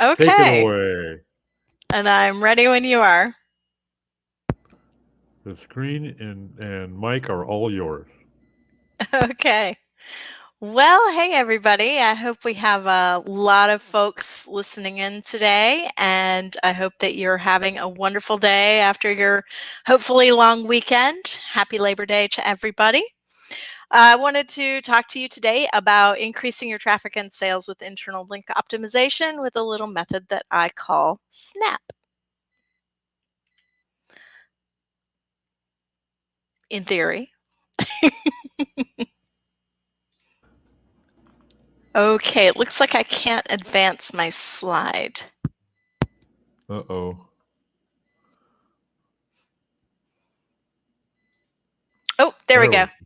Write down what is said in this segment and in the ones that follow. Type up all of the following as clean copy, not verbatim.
Take it Okay, away. and I'm ready when you are. The screen and mic are all yours. Okay. Well, hey everybody. I hope we have a lot of folks listening in today, and I hope that you're having a wonderful day after your hopefully long weekend. Happy Labor Day to everybody. I wanted to talk to you today about increasing your traffic and sales with internal link optimization with a little method that I call SNAP. In theory. Okay, it looks like I can't advance my slide. Uh-oh. Oh, there we There go. we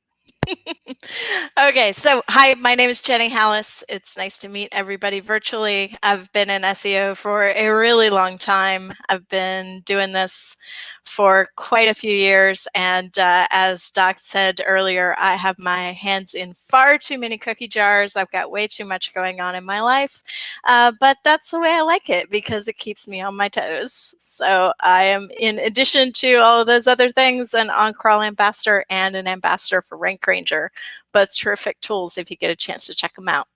Okay, so hi, my name is Jenny Halasz. It's nice to meet everybody virtually. I've been in SEO for a really long time. I've been doing this for quite a few years, and as Doc said earlier, I have my hands in far too many cookie jars. I've got way too much going on in my life, but that's the way I like it because it keeps me on my toes. So I am, in addition to all of those other things, an on-crawl ambassador and an ambassador for Rank Ranger. Both terrific tools if you get a chance to check them out.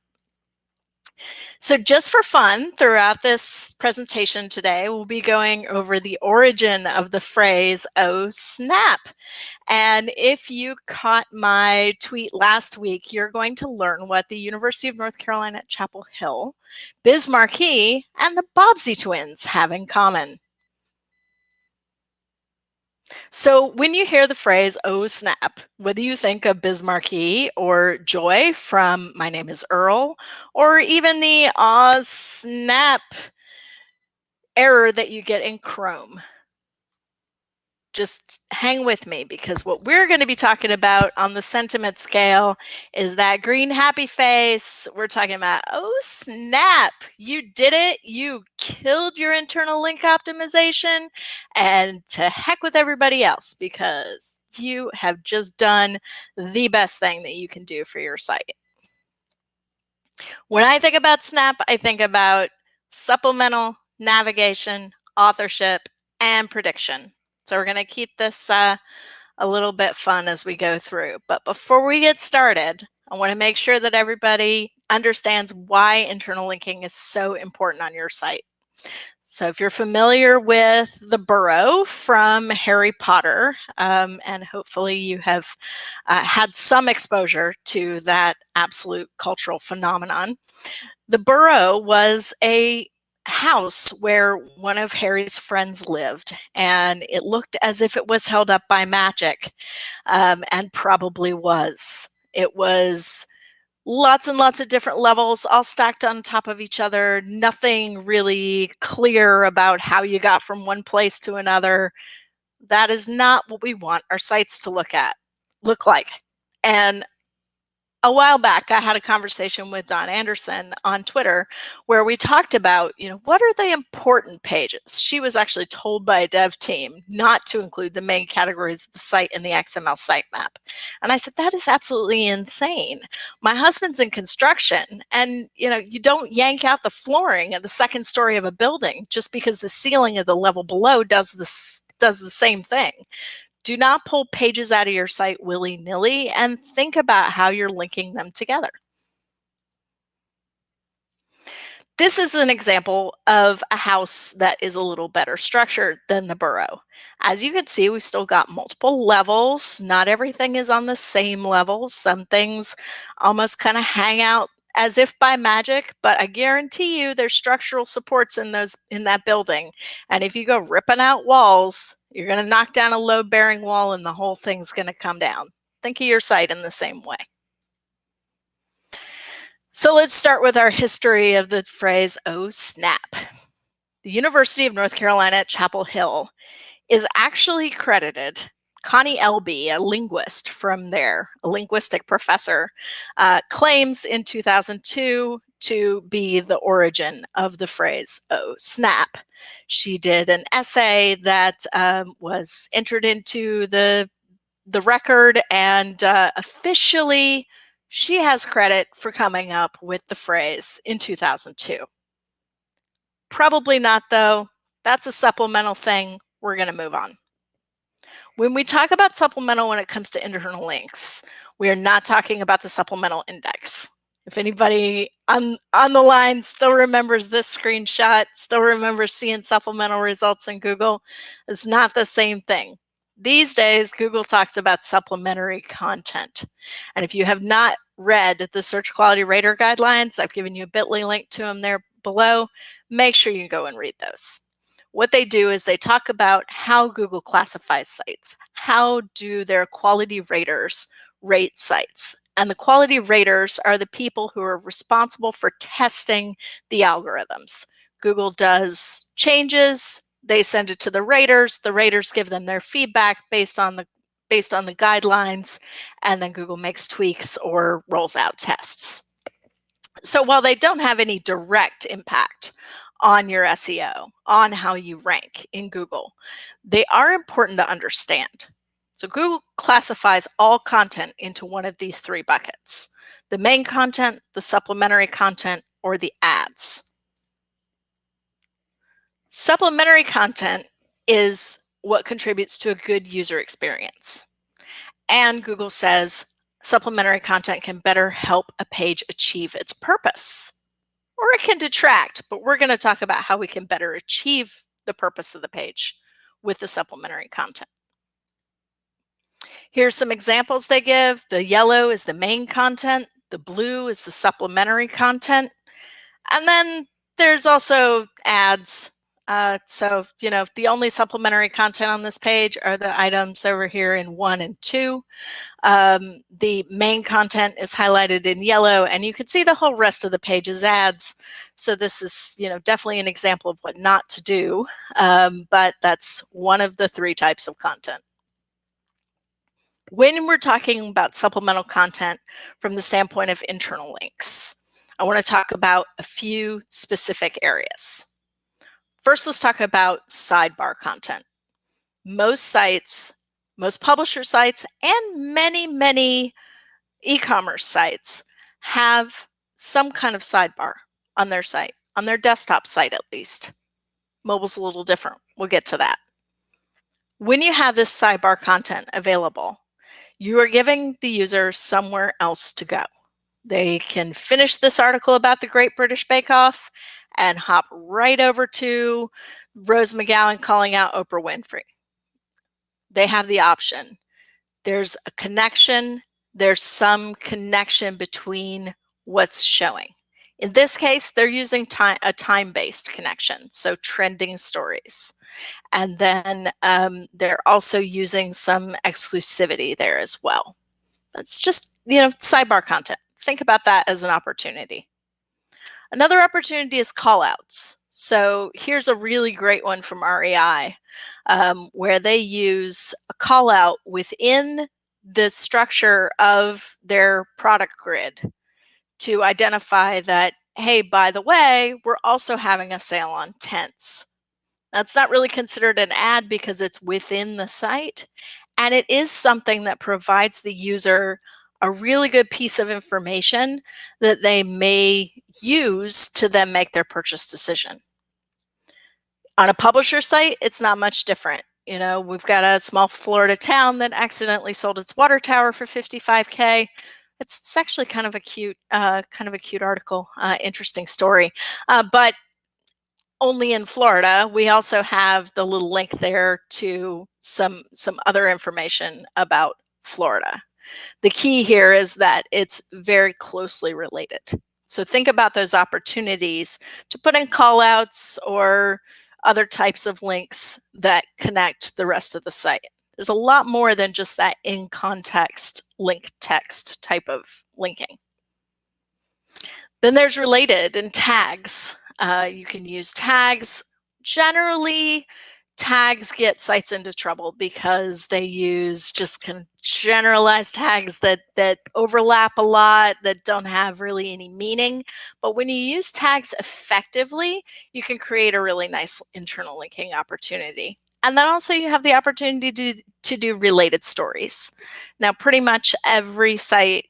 So just for fun, throughout this presentation today, we'll be going over the origin of the phrase, "oh snap." And if you caught my tweet last week, you're going to learn what the University of North Carolina at Chapel Hill, Biz Markie, and the Bobbsey twins have in common. So when you hear the phrase, "oh snap," whether you think of Biz Markie or Joy from My Name is Earl, or even the "aw snap" error that you get in Chrome, just hang with me because what we're going to be talking about on the sentiment scale is that green happy face. We're talking about, oh snap, you did it. You killed your internal link optimization, and to heck with everybody else because you have just done the best thing that you can do for your site. When I think about Snap, I think about supplemental, navigation, authorship, and prediction. So we're going to keep this a little bit fun as we go through. But before we get started, I want to make sure that everybody understands why internal linking is so important on your site. So if you're familiar with the Burrow from Harry Potter, and hopefully you have had some exposure to that absolute cultural phenomenon, the Burrow was a house where one of Harry's friends lived, and it looked as if it was held up by magic, and probably was. It was lots and lots of different levels all stacked on top of each other, nothing really clear about how you got from one place to another. That is not what we want our sites to look like. And a while back, I had a conversation with Don Anderson on Twitter where we talked about, what are the important pages? She was actually told by a dev team not to include the main categories of the site in the XML sitemap. And I said, that is absolutely insane. My husband's in construction, and you don't yank out the flooring at the second story of a building just because the ceiling of the level below does the same thing. Do not pull pages out of your site willy-nilly and think about how you're linking them together. This is an example of a house that is a little better structured than the Burrow. As you can see, we've still got multiple levels. Not everything is on the same level. Some things almost kind of hang out as if by magic, but I guarantee you there's structural supports in that building. And if you go ripping out walls, you're going to knock down a load-bearing wall and the whole thing's going to come down. Think of your site in the same way. So let's start with our history of the phrase, "oh snap." The University of North Carolina at Chapel Hill is actually credited. Connie Elby, a linguist from there, a linguistic professor, claims in 2002 to be the origin of the phrase, "oh snap." She did an essay that was entered into the record, and officially she has credit for coming up with the phrase in 2002. Probably not, though. That's a supplemental thing. We're going to move on. When we talk about supplemental when it comes to internal links, we are not talking about the supplemental index. If anybody on the line still remembers this screenshot, still remembers seeing supplemental results in Google, it's not the same thing. These days, Google talks about supplementary content. And if you have not read the Search Quality Rater Guidelines, I've given you a bit.ly link to them there below. Make sure you go and read those. What they do is they talk about how Google classifies sites. How do their quality raters rate sites? And the quality raters are the people who are responsible for testing the algorithms. Google does changes, they send it to the raters give them their feedback based on the guidelines, and then Google makes tweaks or rolls out tests. So while they don't have any direct impact on your SEO, on how you rank in Google, they are important to understand. So Google classifies all content into one of these three buckets: the main content, the supplementary content, or the ads. Supplementary content is what contributes to a good user experience. And Google says supplementary content can better help a page achieve its purpose. Or it can detract, but we're going to talk about how we can better achieve the purpose of the page with the supplementary content. Here's some examples they give. The yellow is the main content, the blue is the supplementary content, and then there's also ads. So, the only supplementary content on this page are the items over here in 1 and 2. The main content is highlighted in yellow, and you can see the whole rest of the page is ads. So this is, definitely an example of what not to do, but that's one of the 3 types of content. When we're talking about supplemental content from the standpoint of internal links, I want to talk about a few specific areas. First, let's talk about sidebar content. Most sites, most publisher sites, and many e-commerce sites have some kind of sidebar on their site, on their desktop site at least. Mobile's a little different. We'll get to that. When you have this sidebar content available, you are giving the user somewhere else to go. They can finish this article about the Great British Bake Off and hop right over to Rose McGowan calling out Oprah Winfrey. They have the option. There's a connection. There's some connection between what's showing. In this case, they're using a time-based connection, so trending stories. And then they're also using some exclusivity there as well. That's just, sidebar content. Think about that as an opportunity. Another opportunity is callouts. So here's a really great one from REI, where they use a callout within the structure of their product grid to identify that, hey, by the way, we're also having a sale on tents. That's not really considered an ad because it's within the site, and it is something that provides the user a really good piece of information that they may use to then make their purchase decision. On a publisher site, it's not much different. We've got a small Florida town that accidentally sold its water tower for $55K. It's actually kind of a cute article, interesting story. But only in Florida. We also have the little link there to some other information about Florida. The key here is that it's very closely related. So think about those opportunities to put in callouts or other types of links that connect the rest of the site. There's a lot more than just that in-context link text type of linking. Then there's related and tags. You can use tags. Generally, tags get sites into trouble because they use just kind of generalized tags that overlap a lot, that don't have really any meaning. But when you use tags effectively, you can create a really nice internal linking opportunity. And then also you have the opportunity to do related stories. Now, pretty much every site,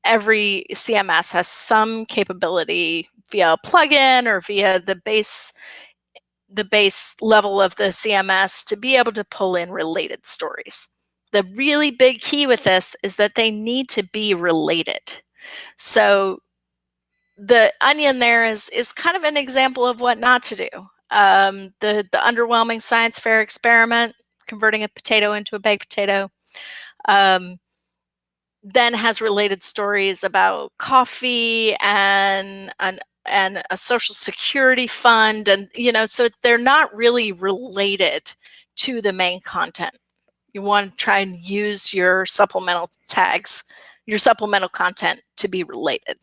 every CMS has some capability via a plugin or via the base the base level of the CMS to be able to pull in related stories. The really big key with this is that they need to be related. So the onion there is kind of an example of what not to do. The underwhelming science fair experiment, converting a potato into a baked potato, then has related stories about coffee and a social security fund, and so they're not really related to the main content. You want to try and use your supplemental tags, your supplemental content, to be related.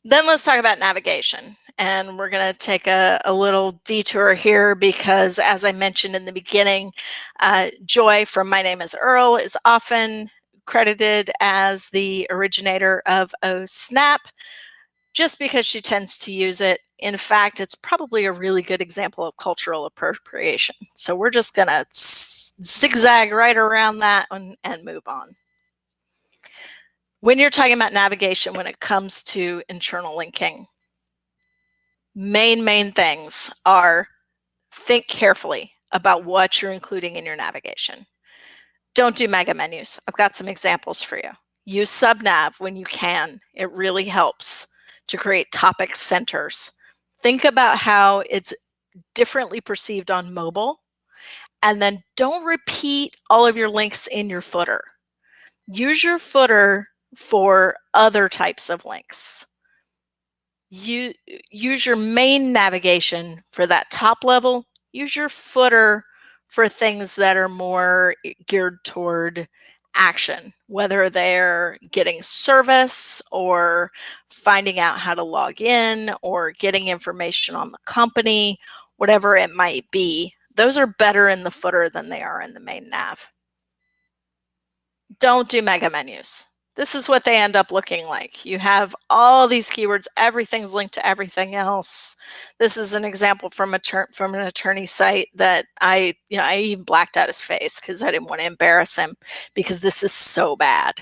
Then let's talk about navigation. And we're going to take a little detour here because, as I mentioned in the beginning, Joy from My Name is Earl is often credited as the originator of OSNAP just because she tends to use it. In fact, it's probably a really good example of cultural appropriation. So we're just going to zigzag right around that and move on. When you're talking about navigation, when it comes to internal linking, main things are: think carefully about what you're including in your navigation. Don't do mega menus. I've got some examples for you. Use subnav when you can. It really helps to create topic centers. Think about how it's differently perceived on mobile, and then don't repeat all of your links in your footer. Use your footer for other types of links. You use your main navigation for that top level. Use your footer for things that are more geared toward action, whether they're getting service or finding out how to log in or getting information on the company, whatever it might be. Those are better in the footer than they are in the main nav. Don't do mega menus. This is what they end up looking like. You have all these keywords, everything's linked to everything else. This is an example from an attorney site that I even blacked out his face because I didn't want to embarrass him, because this is so bad.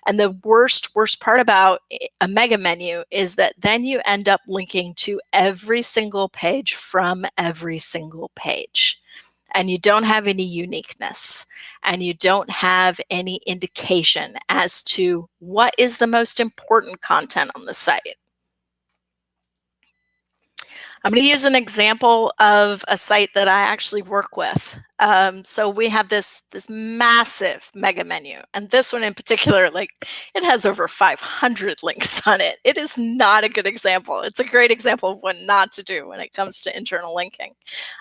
And the worst part about a mega menu is that then you end up linking to every single page from every single page. And you don't have any uniqueness, and you don't have any indication as to what is the most important content on the site. I'm going to use an example of a site that I actually work with. So we have this massive mega menu, and this one in particular, it has over 500 links on it. It is not a good example. It's a great example of what not to do when it comes to internal linking,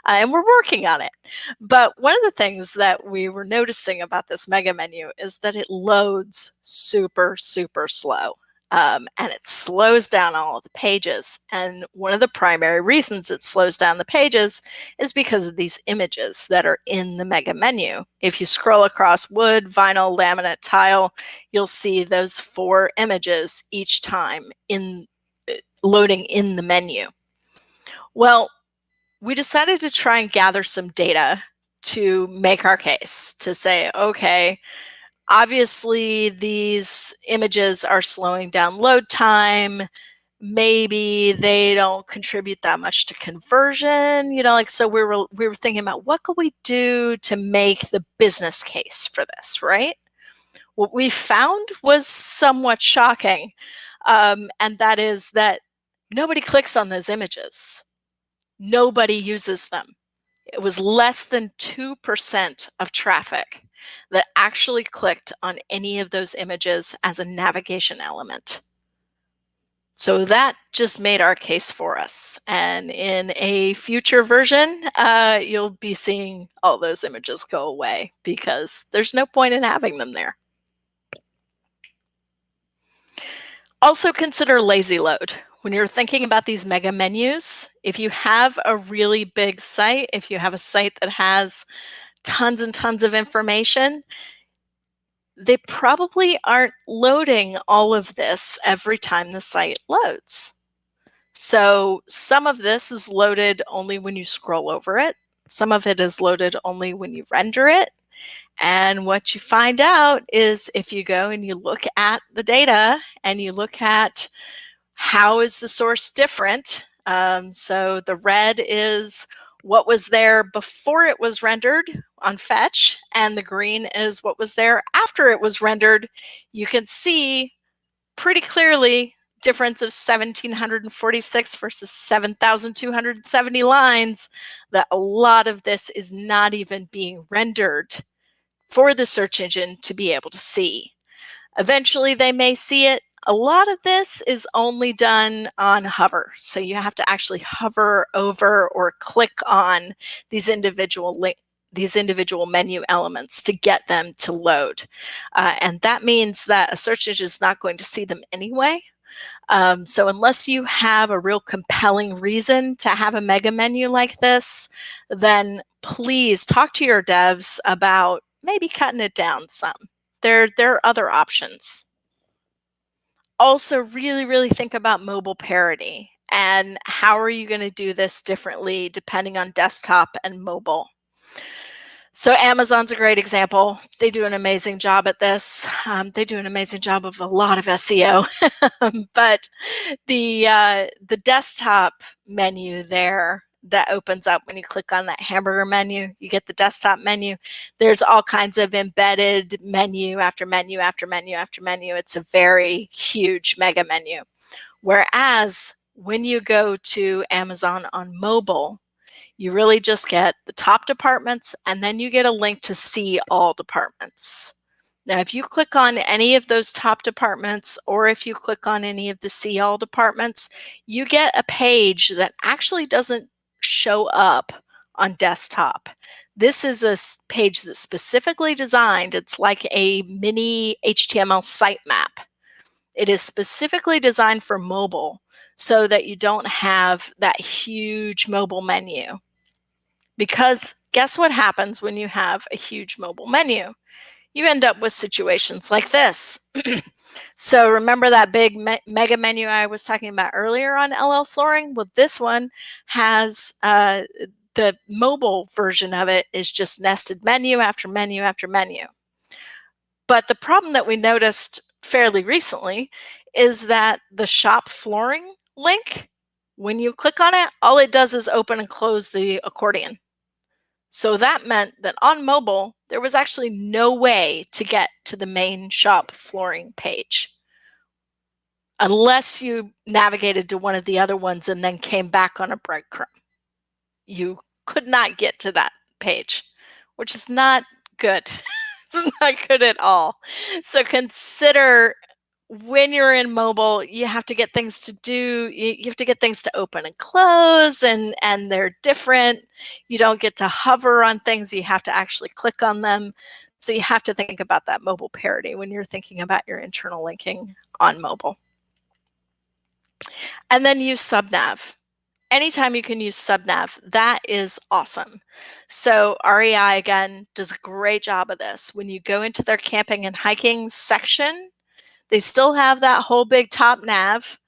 and we're working on it. But one of the things that we were noticing about this mega menu is that it loads super slow. And it slows down all of the pages. And one of the primary reasons it slows down the pages is because of these images that are in the mega menu. If you scroll across wood, vinyl, laminate, tile, you'll see those 4 images each time loading in the menu. Well, we decided to try and gather some data to make our case, to say, okay, obviously, these images are slowing down load time. Maybe they don't contribute that much to conversion. So we were thinking about what could we do to make the business case for this, right? What we found was somewhat shocking, and that is that nobody clicks on those images. Nobody uses them. It was less than 2% of traffic that actually clicked on any of those images as a navigation element. So that just made our case for us. And in a future version, you'll be seeing all those images go away because there's no point in having them there. Also consider lazy load. When you're thinking about these mega menus, if you have a really big site, if you have a site that has tons and tons of information, they probably aren't loading all of this every time the site loads. So some of this is loaded only when you scroll over it. Some of it is loaded only when you render it. And what you find out is if you go and you look at the data and you look at how is the source different, So the red is what was there before it was rendered on fetch, and the green is what was there after it was rendered. You can see pretty clearly difference of 1,746 versus 7,270 lines, that a lot of this is not even being rendered for the search engine to be able to see. Eventually they may see it. A lot of this is only done on hover. So you have to actually hover over or click on these individual menu elements to get them to load. And that means that a search engine is not going to see them anyway. So unless you have a real compelling reason to have a mega menu like this, then please talk to your devs about maybe cutting it down some. There are other options. Also, really think about mobile parity and how are you going to do this differently depending on desktop and mobile. So Amazon's a great example. They do an amazing job at this. They do an amazing job of a lot of SEO, but the desktop menu there that opens up when you click on that hamburger menu, you get the desktop menu. There's all kinds of embedded menu after menu after menu after menu. It's a very huge mega menu. Whereas when you go to Amazon on mobile, you really just get the top departments and then you get a link to see all departments. Now, if you click on any of those top departments or if you click on any of the see all departments, you get a page that actually doesn't show up on desktop. This is a page that's specifically designed. It's like a mini HTML sitemap. It is specifically designed for mobile so that you don't have that huge mobile menu. Because guess what happens when you have a huge mobile menu? You end up with situations like this. So remember that big mega menu I was talking about earlier on LL Flooring? Well, this one has the mobile version of it is just nested menu after menu after menu. But the problem that we noticed fairly recently is that the shop flooring link, when you click on it, all it does is open and close the accordion. So that meant that on mobile, there was actually no way to get to the main shop flooring page unless you navigated to one of the other ones and then came back on a breadcrumb. You could not get to that page, which is not good. It's not good at all. So consider when you're in mobile, you have to get things to do. You have to get things to open and close, and they're different. You don't get to hover on things. You have to actually click on them. So you have to think about that mobile parity when you're thinking about your internal linking on mobile. And then use subnav. Anytime you can use subnav, that is awesome. So REI, again, does a great job of this. When you go into their camping and hiking section, they still have that whole big top nav,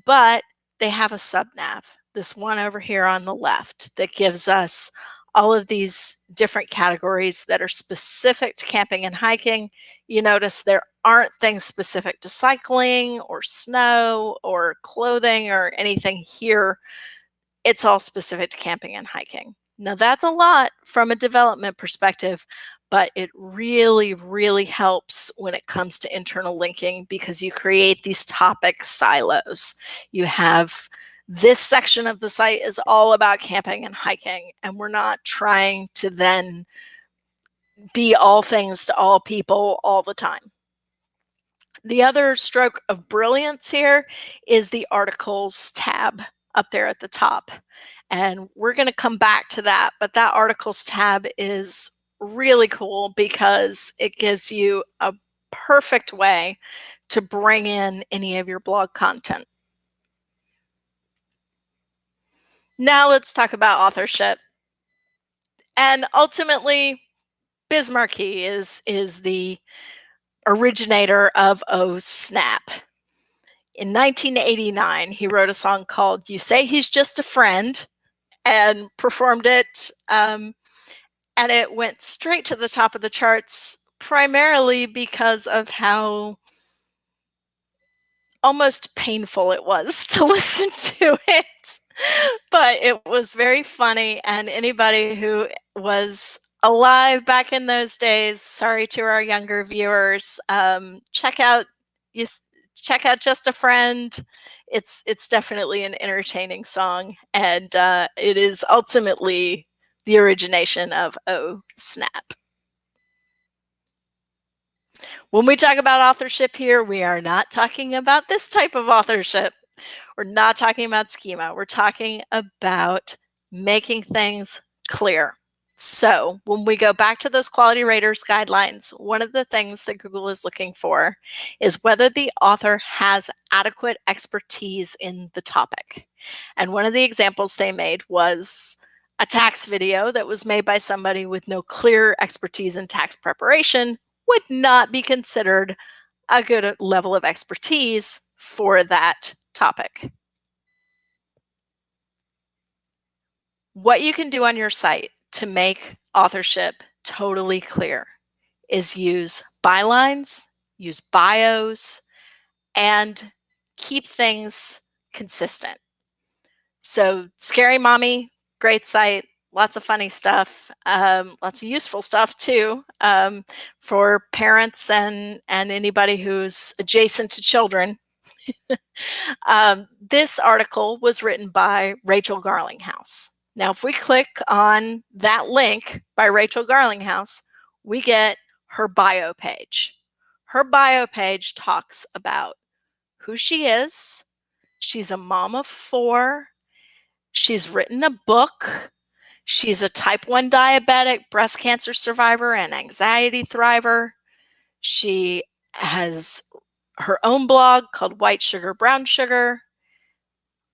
but they have a subnav, this one over here on the left that gives us all of these different categories that are specific to camping and hiking. You notice there aren't things specific to cycling or snow or clothing or anything here. It's all specific to camping and hiking. Now that's a lot from a development perspective, but it really helps when it comes to internal linking because you create these topic silos. You have this section of the site is all about camping and hiking, and we're not trying to then be all things to all people all the time. The other stroke of brilliance here is the articles tab up there at the top. And we're going to come back to that, but that articles tab is really cool because it gives you a perfect way to bring in any of your blog content. Now let's talk about authorship. And ultimately, Biz Markie is the originator of Oh Snap. In 1989, he wrote a song called You Say He's Just a Friend and performed it. And it went straight to the top of the charts, primarily because of how almost painful it was to listen to it. But it was very funny, and anybody who was alive back in those days, sorry to our younger viewers, check out you s- check out Just a Friend. It's definitely an entertaining song, and it is ultimately the origination of Oh Snap. When we talk about authorship here, we are not talking about this type of authorship. We're not talking about schema. We're talking about making things clear. So when we go back to those quality raters guidelines, one of the things that Google is looking for is whether the author has adequate expertise in the topic. And one of the examples they made was a tax video that was made by somebody with no clear expertise in tax preparation would not be considered a good level of expertise for that topic. What you can do on your site to make authorship totally clear is use bylines, use bios, and keep things consistent. So Scary Mommy, great site, lots of funny stuff, lots of useful stuff too, for parents and anybody who's adjacent to children. This article was written by Rachel Garlinghouse. Now, if we click on that link by Rachel Garlinghouse, we get her bio page. Her bio page talks about who she is. She's a mom of 4. She's written a book. She's a type 1 diabetic, breast cancer survivor, and anxiety thriver. She has her own blog called White Sugar, Brown Sugar.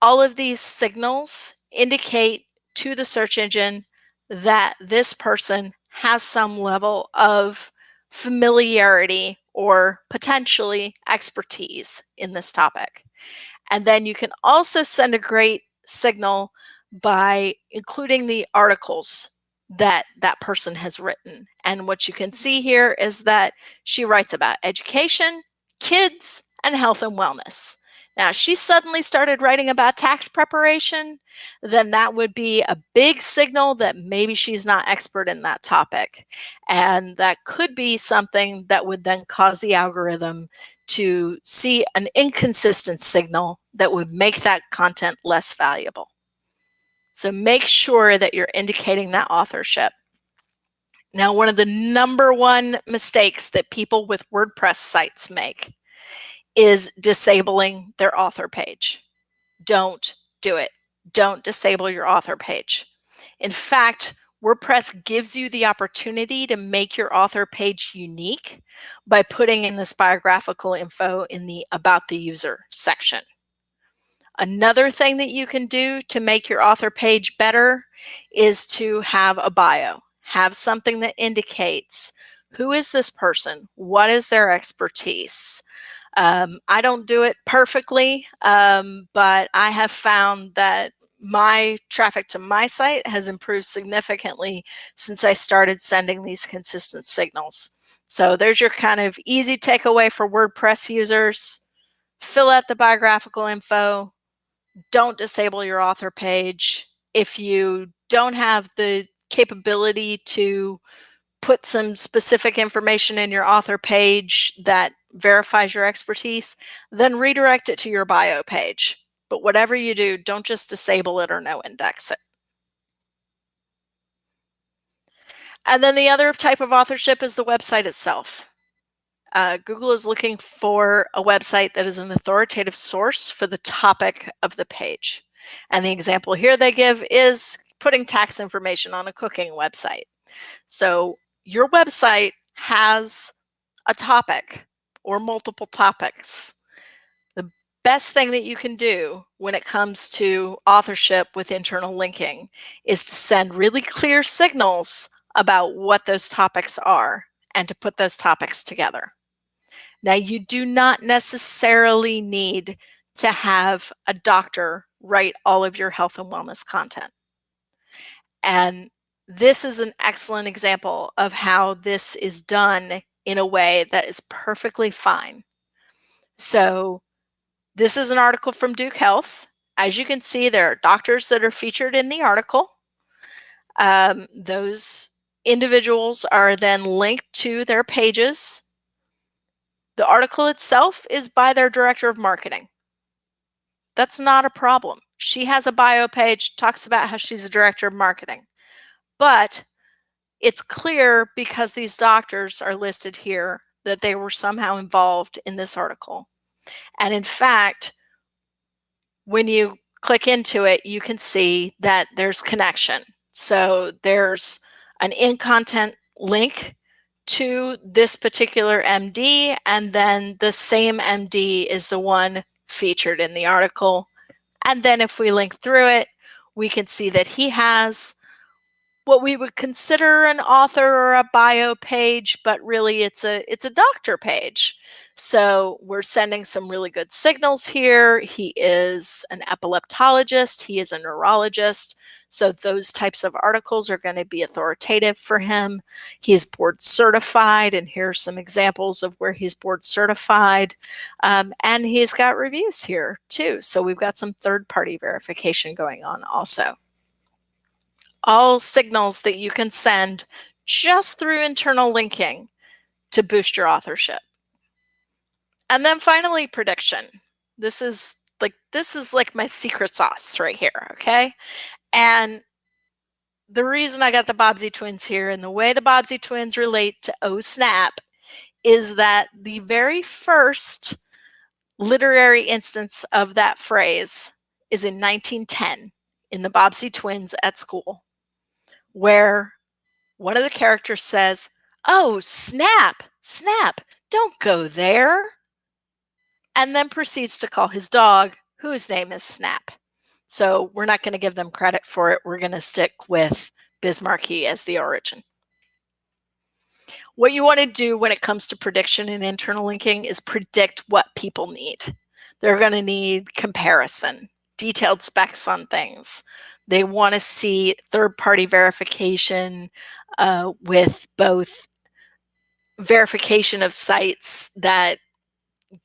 All of these signals indicate to the search engine that this person has some level of familiarity or potentially expertise in this topic. And then you can also send a great signal by including the articles that that person has written. And what you can see here is that she writes about education, kids, and health and wellness. Now, if she suddenly started writing about tax preparation, then that would be a big signal that maybe she's not expert in that topic. And that could be something that would then cause the algorithm to see an inconsistent signal that would make that content less valuable. So make sure that you're indicating that authorship. Now, one of the number one mistakes that people with WordPress sites make is disabling their author page. Don't do it. Don't disable your author page. In fact, WordPress gives you the opportunity to make your author page unique by putting in this biographical info in the About the User section. Another thing that you can do to make your author page better is to have a bio. Have something that indicates who is this person, what is their expertise. I don't do it perfectly, but I have found that my traffic to my site has improved significantly since I started sending these consistent signals. So there's your kind of easy takeaway for WordPress users. Fill out the biographical info. Don't disable your author page. If you don't have the capability to put some specific information in your author page that verifies your expertise, then redirect it to your bio page. But whatever you do, don't just disable it or no index it. And then the other type of authorship is the website itself. Google is looking for a website that is an authoritative source for the topic of the page. And the example here they give is putting tax information on a cooking website. So your website has a topic or multiple topics. The best thing that you can do when it comes to authorship with internal linking is to send really clear signals about what those topics are and to put those topics together. Now, you do not necessarily need to have a doctor write all of your health and wellness content. And this is an excellent example of how this is done in a way that is perfectly fine. So this is an article from Duke Health, As you can see, there are doctors that are featured in the article. Those individuals are then linked to their pages. The article itself is by their director of marketing. That's not a problem. She has a bio page, talks about how she's a director of marketing. But it's clear, because these doctors are listed here, that they were somehow involved in this article. And in fact, when you click into it, you can see that there's connection. So there's an in-content link to this particular MD, and then the same MD is the one featured in the article. And then if we link through it, we can see that he has what we would consider an author or a bio page, but really it's a doctor page. So we're sending some really good signals here. He is an epileptologist, he is a neurologist. So those types of articles are going to be authoritative for him. He's board certified, and here's some examples of where he's board certified. And he's got reviews here too. So we've got some third-party verification going on also. All signals that you can send just through internal linking to boost your authorship. And then finally, prediction. This is like my secret sauce right here, okay? And the reason I got the Bobbsey twins here, and the way the Bobbsey twins relate to Oh Snap, is that the very first literary instance of that phrase is in 1910 in the Bobbsey twins at school, where one of the characters says, "Oh, Snap, Snap, don't go there," and then proceeds to call his dog, whose name is Snap. So we're not going to give them credit for it. We're going to stick with Bismarcky as the origin. What you want to do when it comes to prediction and internal linking is predict what people need. They're going to need comparison, detailed specs on things. They want to see third-party verification with both verification of sites that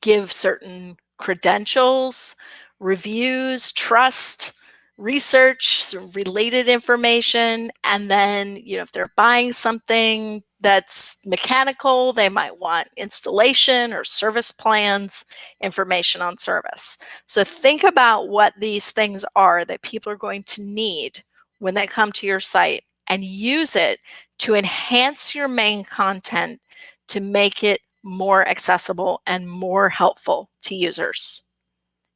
give certain credentials, reviews, trust, research, related information, and then, if they're buying something that's mechanical, they might want installation or service plans, information on service. So think about what these things are that people are going to need when they come to your site, and use it to enhance your main content to make it more accessible and more helpful to users.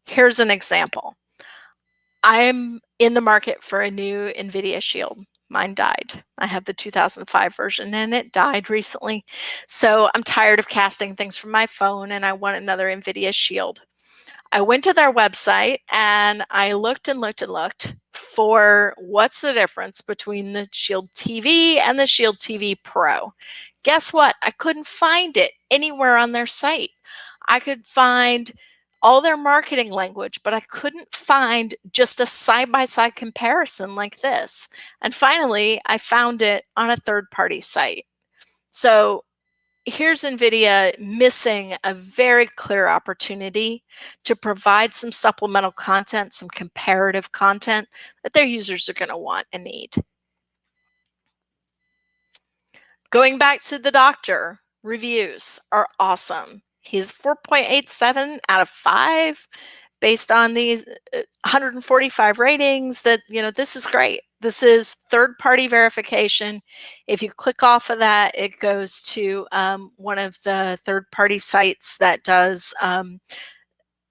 Here's an example. I'm in the market for a new NVIDIA Shield. Mine died. I have the 2005 version and it died recently. So I'm tired of casting things from my phone and I want another NVIDIA Shield. I went to their website and I looked and looked and looked for what's the difference between the Shield TV and the Shield TV Pro. Guess what? I couldn't find it anywhere on their site. I could find all their marketing language, but I couldn't find just a side-by-side comparison like this. And finally, I found it on a third-party site. So here's NVIDIA missing a very clear opportunity to provide some supplemental content, some comparative content that their users are going to want and need. Going back to the doctor, reviews are awesome. He's 4.87 out of 5 based on these 145 ratings. That, this is great. This is third-party verification. If you click off of that, it goes to one of the third-party sites that does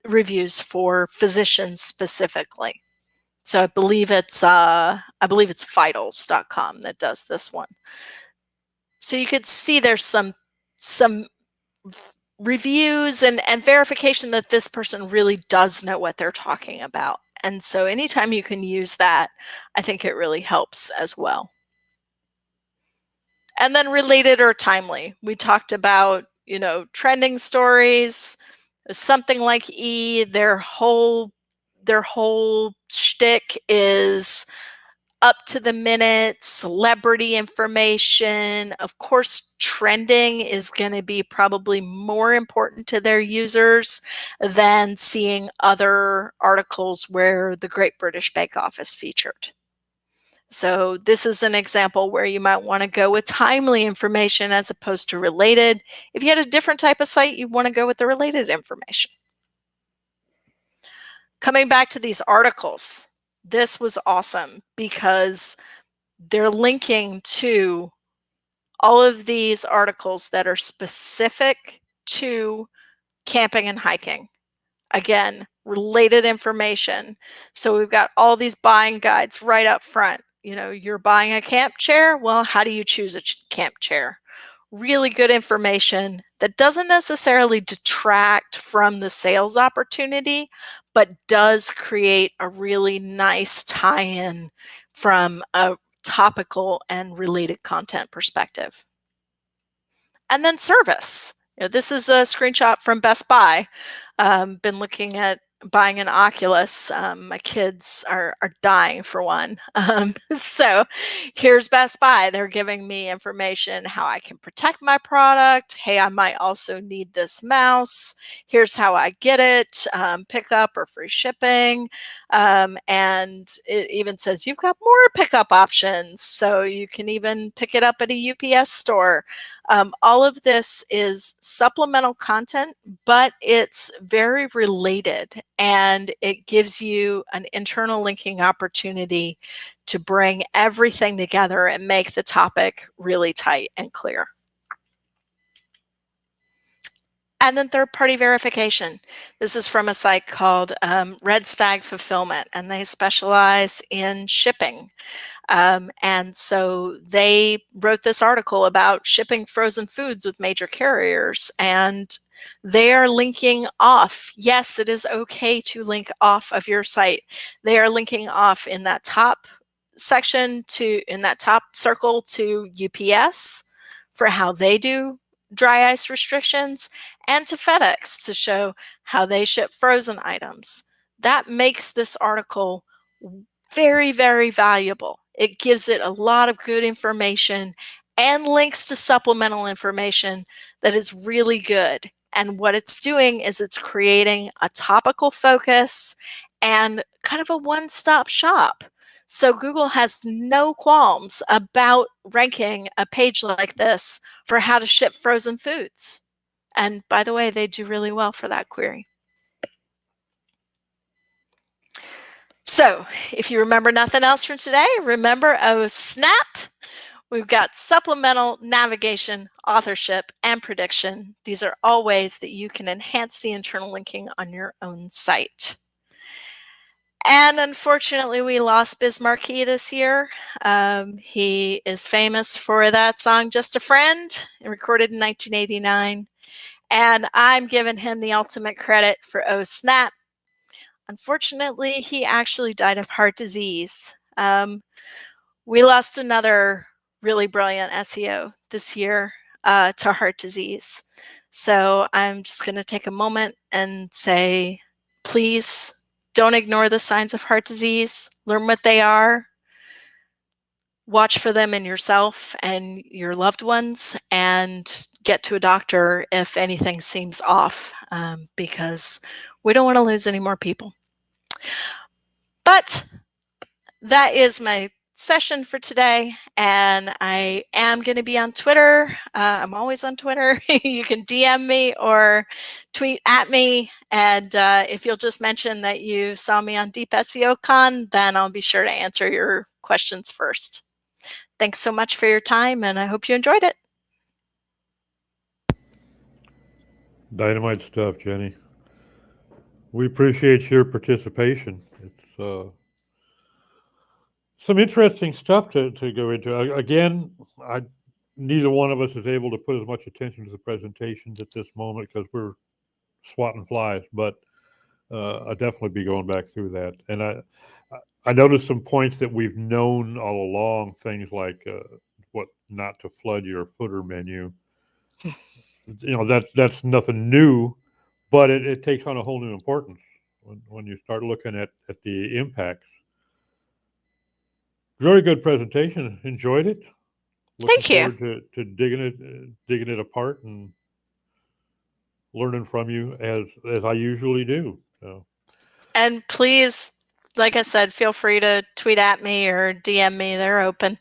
reviews for physicians specifically. So I believe it's vitals.com that does this one. So you could see there's some reviews and verification that this person really does know what they're talking about. And so anytime you can use that, I think it really helps as well. And then related or timely. We talked about, trending stories, something like their whole shtick is up-to-the-minute celebrity information. Of course, trending is going to be probably more important to their users than seeing other articles where the Great British Bake Off is featured. So this is an example where you might want to go with timely information as opposed to related. If you had a different type of site, you want to go with the related information. Coming back to these articles, this was awesome because they're linking to all of these articles that are specific to camping and hiking. Again, related information. So we've got all these buying guides right up front. You know, you're buying a camp chair. Well, how do you choose a camp chair? Really good information that doesn't necessarily detract from the sales opportunity, but does create a really nice tie-in from a topical and related content perspective. And then service. You know, this is a screenshot from Best Buy. Been looking at buying an Oculus. My kids are dying for one. So here's Best Buy. They're giving me information how I can protect my product. Hey, I might also need this mouse. Here's how I get it, pickup or free shipping. And it even says you've got more pickup options. So you can even pick it up at a UPS store. All of this is supplemental content, but it's very related, and it gives you an internal linking opportunity to bring everything together and make the topic really tight and clear. And then third-party verification. This is from a site called Red Stag Fulfillment, and they specialize in shipping. And so they wrote this article about shipping frozen foods with major carriers, and they are linking off. Yes, it is okay to link off of your site. They are linking off in that top section in that top circle to UPS for how they do dry ice restrictions, and to FedEx to show how they ship frozen items. That makes this article very, very valuable. It gives it a lot of good information and links to supplemental information that is really good. And what it's doing is it's creating a topical focus and kind of a one-stop shop. So Google has no qualms about ranking a page like this for how to ship frozen foods. And by the way, they do really well for that query. So if you remember nothing else from today, remember snap. We've got supplemental, navigation, authorship, and prediction. These are all ways that you can enhance the internal linking on your own site. And unfortunately, we lost Biz Markie this year. He is famous for that song, Just a Friend, recorded in 1989. And I'm giving him the ultimate credit for snap. Unfortunately, he actually died of heart disease. We lost another really brilliant SEO this year to heart disease. So I'm just going to take a moment and say, please don't ignore the signs of heart disease. Learn what they are. Watch for them in yourself and your loved ones, and get to a doctor if anything seems off, because we don't want to lose any more people. But that is my session for today, and I am going to be on Twitter. I'm always on Twitter. You can DM me or tweet at me, and if you'll just mention that you saw me on Deep SEO Con, then I'll be sure to answer your questions first. Thanks so much for your time, and I hope you enjoyed it. Dynamite stuff, Jenny. We appreciate your participation. It's some interesting stuff to go into. Again, neither one of us is able to put as much attention to the presentations at this moment because we're swatting flies, but I'll definitely be going back through that. And I noticed some points that we've known all along, things like what not to flood your footer menu. That's nothing new, but it takes on a whole new importance when you start looking at the impacts. Very good presentation. Enjoyed it. Thank you. Looking forward to digging it apart and learning from you as I usually do. So. And please, like I said, feel free to tweet at me or DM me. They're open.